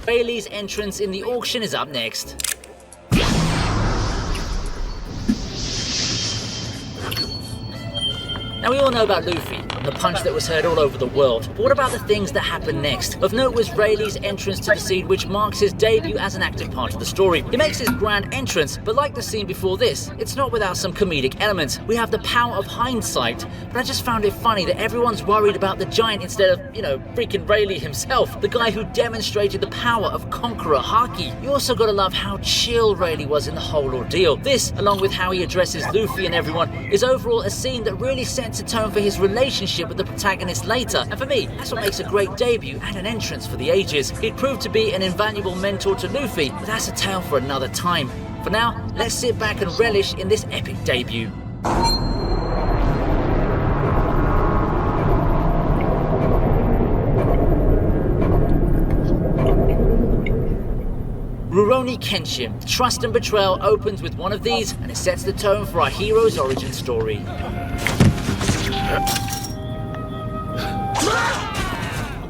Rayleigh's entrance in the auction is up next. Now we all know about Luffy, the punch that was heard all over the world, but what about the things that happened next? Of note was Rayleigh's entrance to the scene, which marks his debut as an active part of the story. He makes his grand entrance, but like the scene before this, it's not without some comedic elements. We have the power of hindsight, but I just found it funny that everyone's worried about the giant instead of, freaking Rayleigh himself, the guy who demonstrated the power of Conqueror Haki. You also gotta love how chill Rayleigh was in the whole ordeal. This, along with how he addresses Luffy and everyone, is overall a scene that really sets a tone for his relationship with the protagonist later, and for me, that's what makes a great debut and an entrance for the ages. He'd proved to be an invaluable mentor to Luffy, but that's a tale for another time. For now, let's sit back and relish in this epic debut. Rurouni Kenshin, Trust and Betrayal opens with one of these, and it sets the tone for our hero's origin story.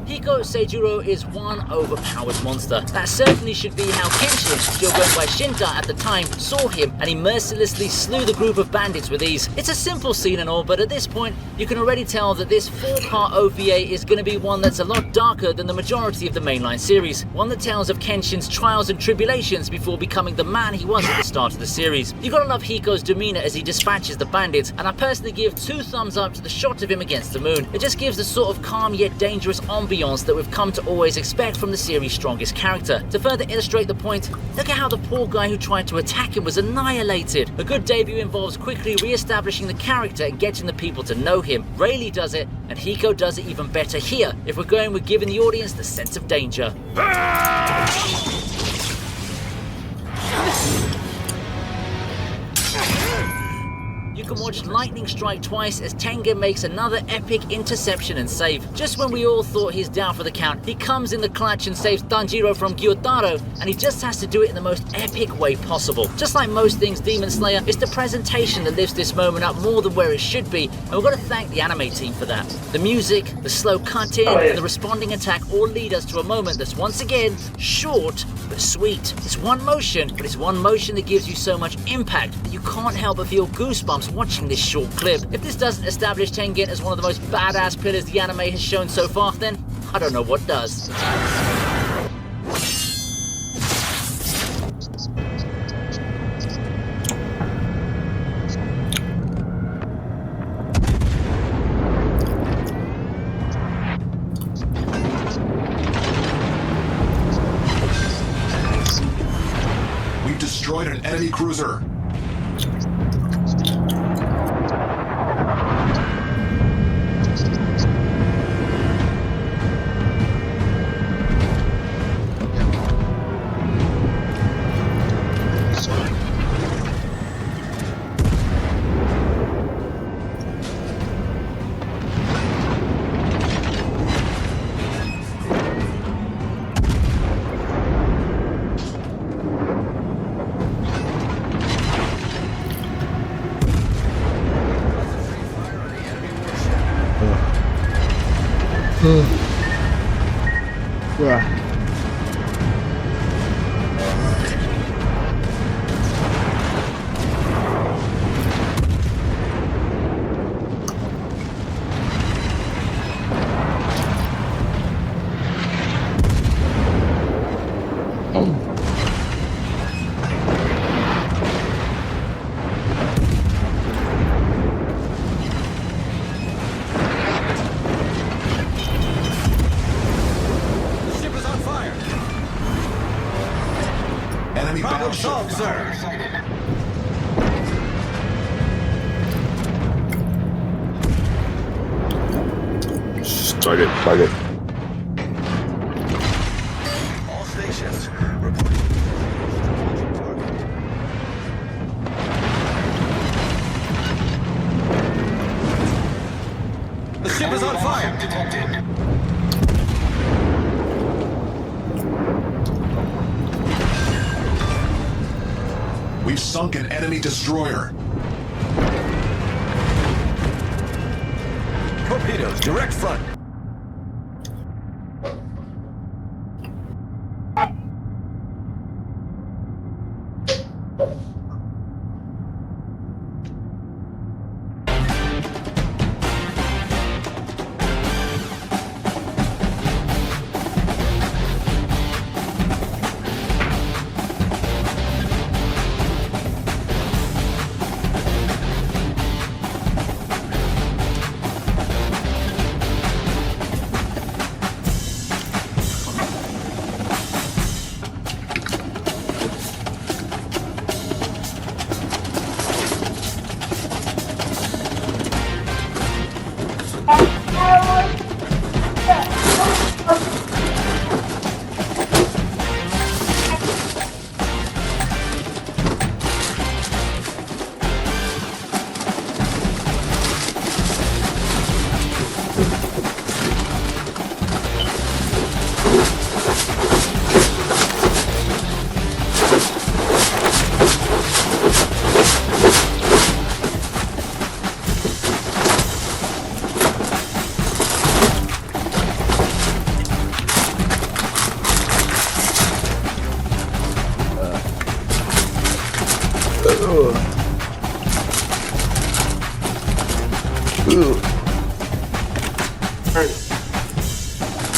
Hiko Seijuro is one overpowered monster. That certainly should be how Kenshin, still going by Shinta at the time, saw him, and he mercilessly slew the group of bandits with ease. It's a simple scene and all, but at this point, you can already tell that this 4-part OVA is going to be one that's a lot darker than the majority of the mainline series. One that tells of Kenshin's trials and tribulations before becoming the man he was at the start of the series. You gotta love Hiko's demeanor as he dispatches the bandits, and I personally give 2 thumbs up to the shot of him against the moon. It just gives the sort of calm yet dangerous ambiance that we've come to always expect from the series' strongest character. To further illustrate the point, look at how the poor guy who tried to attack him was annihilated. A good debut involves quickly re-establishing the character and getting the people to know him. Rayleigh does it, and Hiko does it even better here, if we're going with giving the audience the sense of danger. You can watch lightning strike twice as Tengen makes another epic interception and save. Just when we all thought he's down for the count, he comes in the clutch and saves Tanjiro from Gyotaro, and he just has to do it in the most epic way possible. Just like most things Demon Slayer, it's the presentation that lifts this moment up more than where it should be, and we've got to thank the anime team for that. The music, the slow cut-in, and the responding attack all lead us to a moment that's once again short but sweet. It's one motion, but it's one motion that gives you so much impact that you can't help but feel goosebumps watching this short clip. If this doesn't establish Tengen as one of the most badass pillars the anime has shown so far, then I don't know what does. We've destroyed an enemy cruiser. Enemy battleship, sir. Target. All stations reporting. The ship is on fire. Detected. We've sunk an enemy destroyer. Torpedoes, direct front.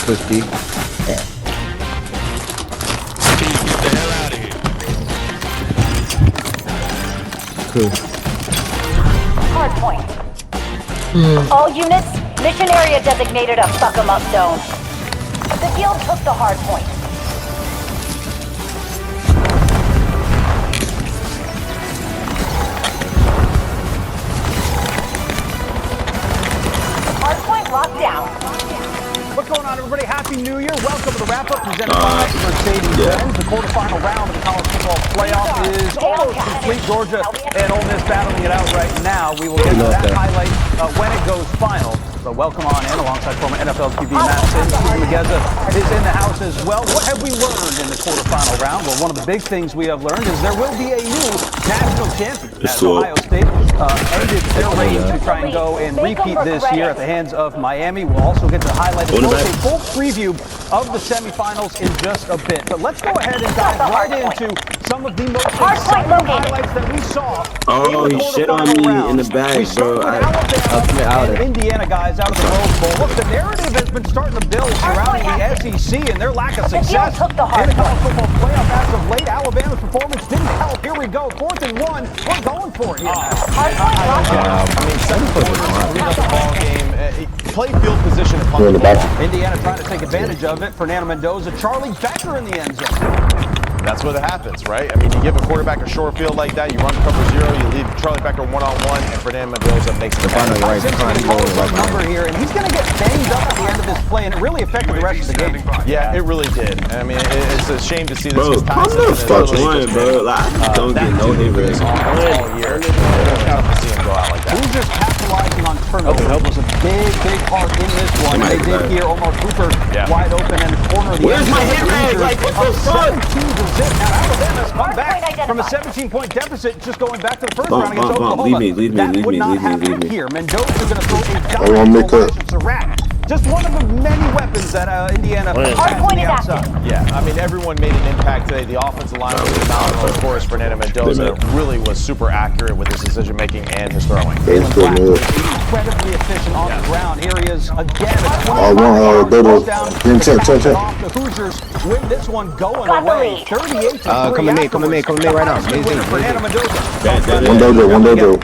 Crispy. Cool. Hard point. All units, mission area designated a fuck 'em up zone. The guild took the hard point. Hard point locked down. What's going on, everybody? Happy New Year. Welcome to the wrap-up presented by Mercedes-Benz. The quarterfinal round of the college football playoff is almost complete. Georgia and Ole Miss battling it out right now. We will get to that highlight when it goes final. So welcome on in alongside former NFL QB Matt Sims. Stephen Megeza is in the house as well. What have we learned in the quarterfinal round? Well, one of the big things we have learned is there will be a new national champion as Ohio State ended their reign to try and go and repeat this year at the hands of Miami. We'll also get to highlight a full preview of the semifinals in just a bit. But let's go ahead and dive right into some of the most exciting highlights that we saw. Oh, he shit on me in the bag, bro. Alabama and Indiana guys out of the Rose Bowl. Look, the narrative has been starting to build surrounding the SEC and their lack of success in the college football playoff as of late. Alabama's performance didn't help. Here we go, 4th and 1. We're going for it here. I mean, second quarter, lead up the ball game. Play field position upon the ball. Indiana trying to take advantage of it. Fernando Mendoza, Charlie Becker in the end zone. That's what happens, right? I mean, you give a quarterback a short field like that, you run cover zero, you leave Charlie Becker one-on-one, and Fernando Mendoza makes the number here, and he's going to get banged up at the end of this play, and it really affected the rest of the game. Yeah, it really did. I mean, it's a shame to see this. Bro, I'm not fucking lying, bro. Like, I don't get no hit risk. All year. To see him go out like that. Hoosiers capitalizing on turnovers was a big part in this one. They did hear Omar Cooper wide open in the corner of the end zone. Where's my hit rate? Like, what the fuck? Now Alabama's come back from a 17-point deficit, just going back to the first round against Oklahoma. Leave me. Here, Mendoza going to throw a giant to Rat. Just one of the many weapons that Indiana has on the outside. Yeah, I mean, everyone made an impact today. The offensive line was phenomenal. Of course, Fernando Mendoza really was super accurate with his decision making and his throwing. Jalen Black was incredibly efficient on the ground. Here he is again. Off the Hoosiers win this one going away. 38-3. Come to me right now. Fernando Mendoza. One dojo.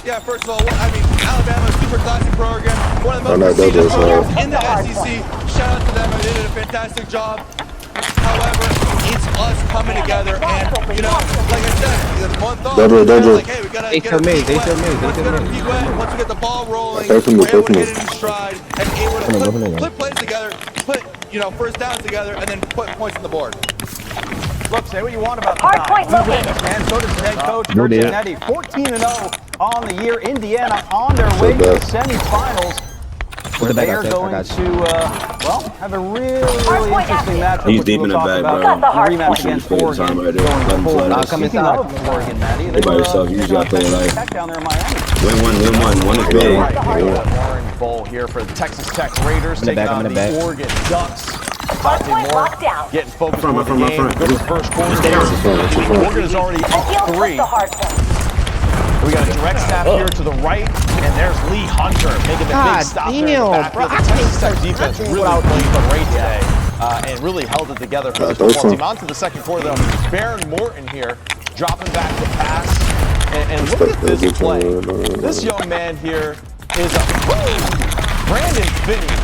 Yeah, first of all, I mean, Alabama's super classic program. One of the most prestigious programs in the SEC. Shout out to them. They did a fantastic job. However, it's us coming together and, you know, like I said, the month off, like, hey, we got to get our feet wet. Once we get our feet wet, once we get the ball rolling, we're able to hit it in stride and able to put plays together, put, you know, first downs together, and then put points on the board. Look, say what you want about the guy. And so does head coach Kurt Zanetti. 14-0 on the year. Indiana on their way to the semifinals. Where they are going to, well, have a really interesting matchup. He's deep in the bag, bro. Rematch against Oregon. Speaking of Oregon, Maddie, they by yourself. You usually play like Tech down there in Miami. Win one. One is big. Orange Bowl here for the Texas Tech Raiders taking on the Oregon Ducks. Dante Moore getting focused on the game. Good first quarter. Oregon is already up 3. We got a direct snap here to the right, and there's Lee Hunter making the big stop there in the backfield. The Texas Tech defense really played great today and really held it together for the football team. On to the second quarter, though. Baron Morton here dropping back to pass. And look at this play. This young man here is a Brandon Finney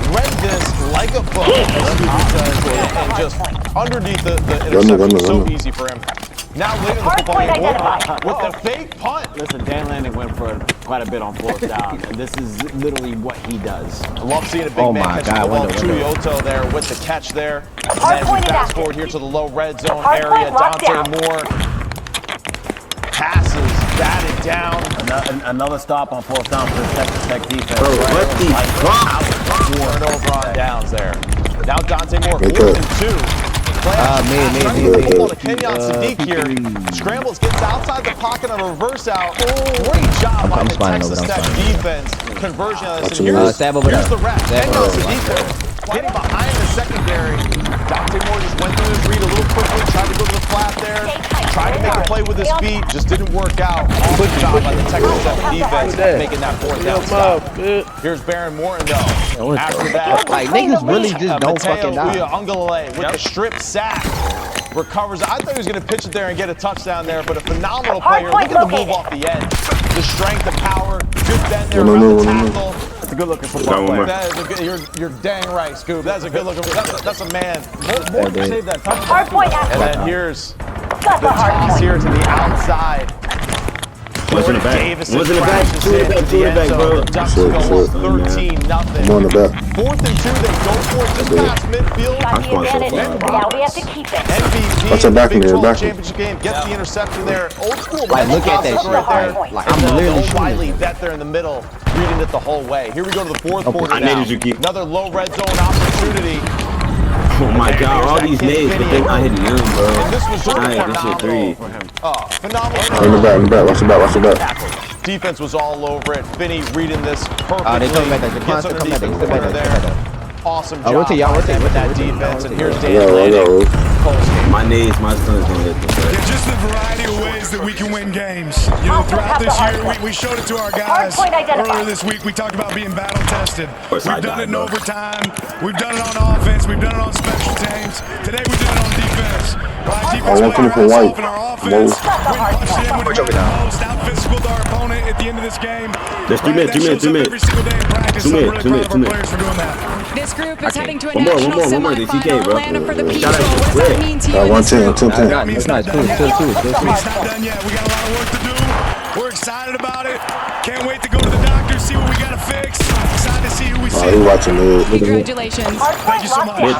read this like a book, and just underneath the interception was so easy for him. Now later in the football game, with the fake punt. Listen, Dan Lanning went for quite a bit on fourth down, and this is literally what he does. I love seeing a big man catch the ball. Chuyoto there with the catch there. And then we fast forward here to the low red zone area. Dante Moore passes, batted down. Another stop on fourth down for the Texas Tech defense. Bro, what the fuck? Turnover on downs there. Now Dante Moore, 4th and 2. Kenyon Sadiq here scrambles, gets outside the pocket on a reverse out. Great job by the Texas Tech defense. Conversion on this. Here's the wrap. Kenyon Sadiq there, getting behind the secondary. Dante Moore just went through his read a little quickly, tried to go to the flat there, tried to make a play play with his feet, just didn't work out. Awesome job by the Texas Tech defense making that fourth down stop. Here's Baron Morton though. After that, Like niggas really just don't fucking die. Uiagalelei with the strip sack. Recovers. I thought he was going to pitch it there and get a touchdown there, but a phenomenal play here. Look at the move off the edge. The strength, the power, good bend there around the tackle. That's a good looking football player. That is a good, you're dang right, Scoob. That's a good looking. That's a man. Morton saved that touchdown. Hard point And then here's the toss here to the outside. What's in the back? Davis What's in the back? Two in the back, bro. The Ducks go up 13-0. I'm on the back. 4th and 2, they go for it just past midfield. Got the advantage. Now we have to keep it. MVP, Watch that back in Big there, 12 back. championship game, gets the interception there. Old school. Like, look at that right shit. there. Like, And I'm then literally Bill Wiley shooting. bet there in the middle, reading it the whole way. Here we go to the fourth quarter I now. needed you, Keith. Another low red zone opportunity. Oh my god, all these nades, but they're not hitting them, bro. And this was just Alright, this shit phenomenal. 3. Phenomenal. In the back. Watch the back. Watch the back. Defense was all over it. Finney reading this perfectly. They coming back there. Gets Come underneath back the there. corner Come back there. there. Awesome Oh, job rotate, y'all, rotate, with that rotate, defense. rotate. And here's I Dan got it. Lanning. My nades, my stun's gonna hit them, bro. There's just a variety of ways that we can win games. You know, throughout this year, we showed it to our guys. Earlier this week, we talked about being battle tested. course I We've done died, it in bro. overtime. We've done it on offense. We've done it on special teams. Today, we did it on defense. Right? Defense want played to our for ass white. off in our offense. Whoa. We punched in when it mattered most. Out physical our opponent at the end of this game. There's 2 minutes, That 2 minutes, shows 2 up minutes. every single day in practice. 2 So I'm minutes, really 2 proud of our minutes, players for doing that. This group is heading to a One more, national one more, DCK, semifinal bro. Atlanta for the people. Shout out to What does Fred. that mean to you in this 110, group? 10. Got me. It's nice. Two. It's not done yet. We got a lot of work to do. We're excited about it. Can't wait to go to the doctor, see what we got to fix. Excited to see who we see. Oh, he watching it. Congratulations. Thank you so much.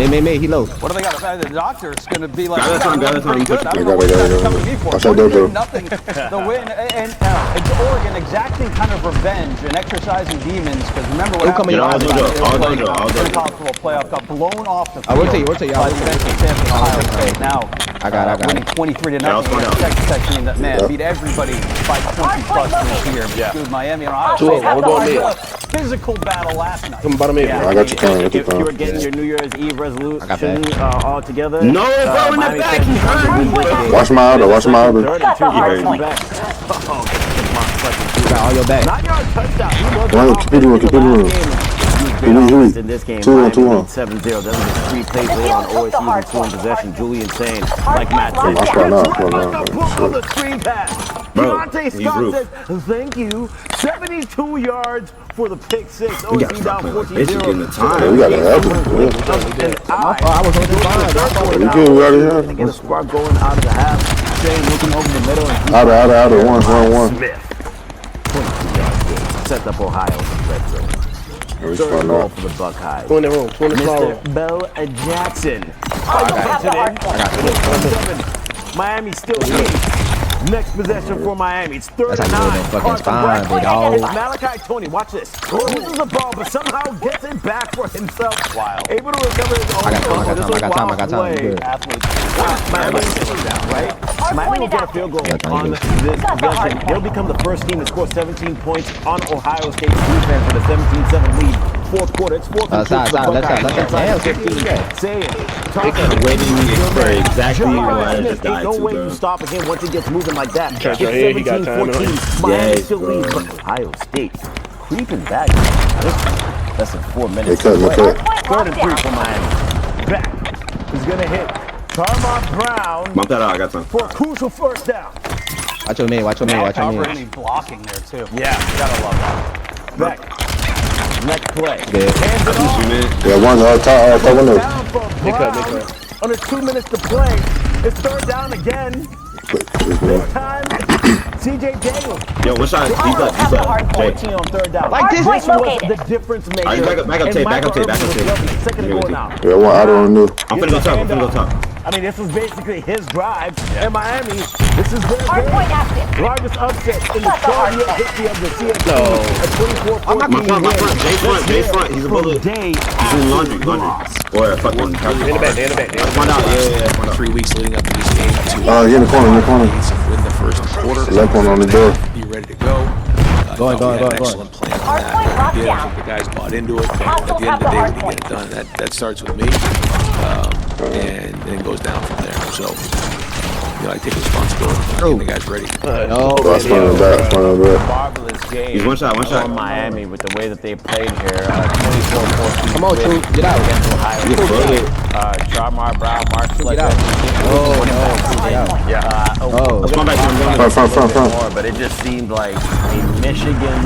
Me, he low. What do they got? The doctor's going to be like, Got it on, got it on. pretty good. I don't know Got what it, you guys got are it. coming to me for. Watch that door, 14-0, the win. And it's Oregon exacting kind of revenge and exercising demons. Because remember what happened All last go, time all they go, were all go, all playing go. in the college football playoff, got blown off the I field rotate, y'all. by the defensive champion Ohio State. Now, I got it. winning 23-0 Yeah, I'll find against out. Texas Tech team that, man, beat everybody by 20 plus this year. Yeah. Dude, Miami and Ohio Two of State them, had we'll go a physical battle last night. I got you coming. If you were getting your New Year's Eve resolution all together. No, bro, in the back, he hurt me. Watch my elbow. Got the hard point. Got all your back. 9-yard touchdown. He was One, off keep it in the moving. last game. Who we? In this game, 2-1, 2-1. Miami 7-0. That was 3 plays later on. Always using 2 in possession. Julian saying, like Matt said. Watch right now. On the screen pass. Bro, Deontay he's Scott roof. says, thank you. 72 yards for the pick 6. We OSU got down fucking 14-0. bitches getting the time. Yeah, we got to help him. I was on the line. We good. We already To have get a spark going out of the half. Shane looking over the middle. And Out of 1. Smith. 22 yards good. Sets up Ohio in the red zone. We Third spun goal out. for the Buckeyes. 20 room. 20 Mr. Bell Jackson. Have the hard point. Miami still leads. Next possession for Miami. It's 3rd That's and how you 9. know the fucking Carson spine, Wentz. big dog. It's Malachi Tony. Watch this. Loses the ball, but somehow gets it back for himself. Wow. Able to recover his own. I got time, I got This time, was I got time, wild I got time. play. Good. Miami sitting down, right? Miami will get a field goal on this possession. They'll become the first team to score 17 points on Ohio State's defense with a 17-7 lead. Fourth quarter. It's 4th and 2 Side, for the left side, Buckeyes. left side. Inside the 15. Say it. They could have waited for exactly Jeremiah what I Smith, just ain't died no to, way bro. you stop again once it gets moving like that. It's right here, he got time. 17-14. Miami Yes, still bro. leads, but Ohio State creeping back. Less than 4 minutes. They cut. Third and 3 for Miami. Back is gonna hit Tarmont Brown Bump that out, I got time. for a crucial first down. Watch your man. Cover and he's blocking there, too. Yeah, gotta love that. Back. Next play. Good. Hands it off. 2 minutes. Yeah, one. Top one. Down for Brown. Under 2 minutes to play. It's 3rd down again. This time, CJ Daniels. Yo, what shot? He's up. Have the hard point. 14 on 3rd down. Like this. Hard point was located. the difference maker. All right, back up tape, back up tape, back up tape. Second and Yeah, goal now. Yeah, one out on the new. I'm finna go top, I'm finna go top. I mean, this was basically his drive. And Miami, this is their Hard game. point active. Largest upset in the Got the hard 12-year point. history of the CFP. A 24-14 My front, Jay front, he's a bullet. Day He's in laundry. Or a fucking In the back. One out, yeah. 3 weeks leading up to this game to He in the corner. win the first quarter. Left one on the door. Be ready to go. Going. We had an excellent plan on Hard that. point locked Yeah, I down. think the guys bought into it. At Hostiles the end have of the the day, hard when you get it point. done, that starts with me, and then goes down from there. So You like take responsibility. Oh. The guy's ready. No. That's fine, that's fine, Marvelous game. He's one shot. On Miami with the way that they played here. 24-14. Come on, True. Get out. Against Ohio State. Charmar Brown, Mark Fletcher. Let's come back. Front. But it just seemed like a Michigan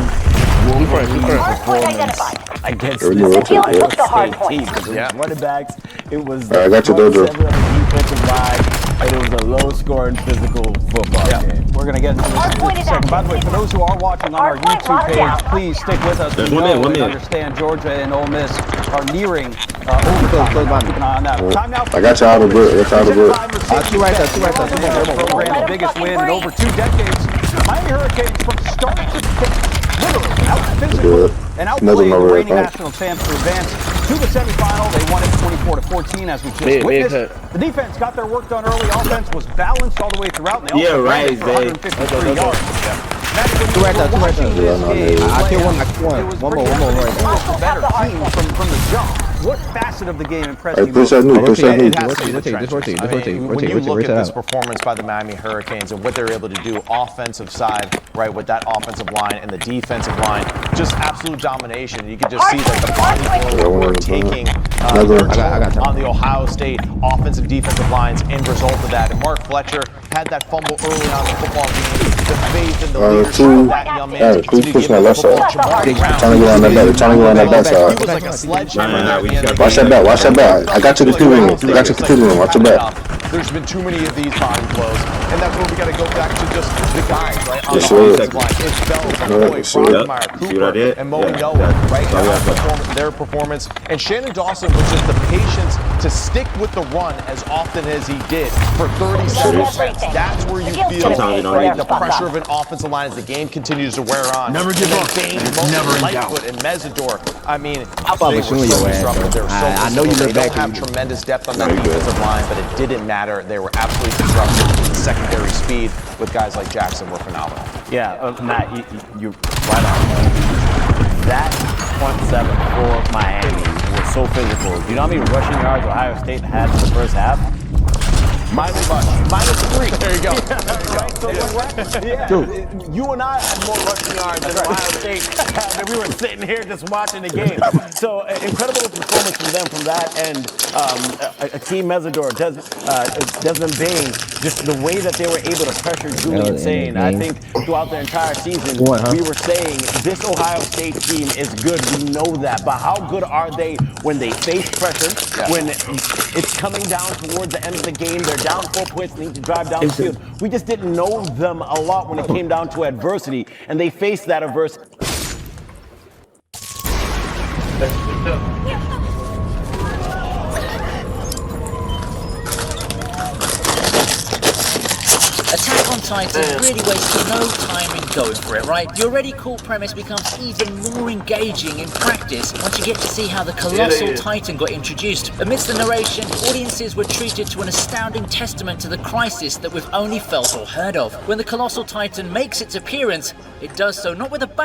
performance against this Ohio State team. Because it was running backs. It was I got you, Dojo. defensive line. And it was a low-scoring physical football game. We're going to get into this in a second. By the way, for those who are watching on our YouTube page, please stick with us. We know and understand Georgia and Ole Miss are nearing overtime. Keep an eye on that. Time now. I got you out of it. Two right there. The biggest win in over 2 decades. Miami Hurricanes from start to finish. Literally out physically and outplaying the reigning national champs to advance to the semifinal. They won it 24-14, as we just witnessed. The defense got their work done early. Offense was balanced all the way throughout. And they also ran for 153 yards. Two right there. I killed one. One more. A better team from the jump. What facet of the game impressed you most? When you look at this performance by the Miami Hurricanes and what they're able to do offensive side, right, with that offensive line and the defensive line, just absolute domination. You can just see that the body blow we're taking on the Ohio State offensive defensive lines in result of that. And Mark Fletcher had that fumble early on in the football game. The faith and the leadership of that young man to continue to give the football. Trying to get on that back side. He was like a sledgehammer. Watch that back. I got you the computer room. Watch your back. There's been too many of these body blows, and that's where we got to go back to just the guys, right? On Yes, the offensive sir. line. It's Bells, Boyd, Brockemeyer, Cooper, and Moe Noah, right? And their performance. And Shannon Dawson was just the patience to stick with the run as often as he did for 37 attempts. That's where you feel, right, the pressure of an offensive line as the game continues to wear on. Never give up. Never in doubt. Lightfoot and Mesidor. I mean, I'll probably they were so disruptive. They were so I know you they look don't back have and tremendous depth on that defensive line, but it didn't matter. They were absolutely disruptive. The secondary speed with guys like Jackson were phenomenal. Yeah, Matt, you right on. That front seven for Miami was so physical. Do you know how many rushing yards Ohio State had in the first half? -3. There you go. Dude, you and I had more rushing yards than Ohio State had, and we were sitting here just watching the game. So incredible performance from them from that end. Akeem Mesidor, Desmond Bain, just the way that they were able to pressure Julian Sane. I think throughout the entire season, we were saying this Ohio State team is good. We know that. But how good are they when they face pressure, when it's coming down towards the end of the game, they're down 4 points, need to drive down the field. We just didn't know them a lot when it came down to adversity, and they faced that adversity. Attack on Titan really wasted no time in going for it, right? The already cool premise becomes even more engaging in practice once you get to see how the colossal Titan got introduced. Amidst the narration, audiences were treated to an astounding testament to the crisis that we've only felt or heard of. When the colossal Titan makes its appearance, it does so not with a bang.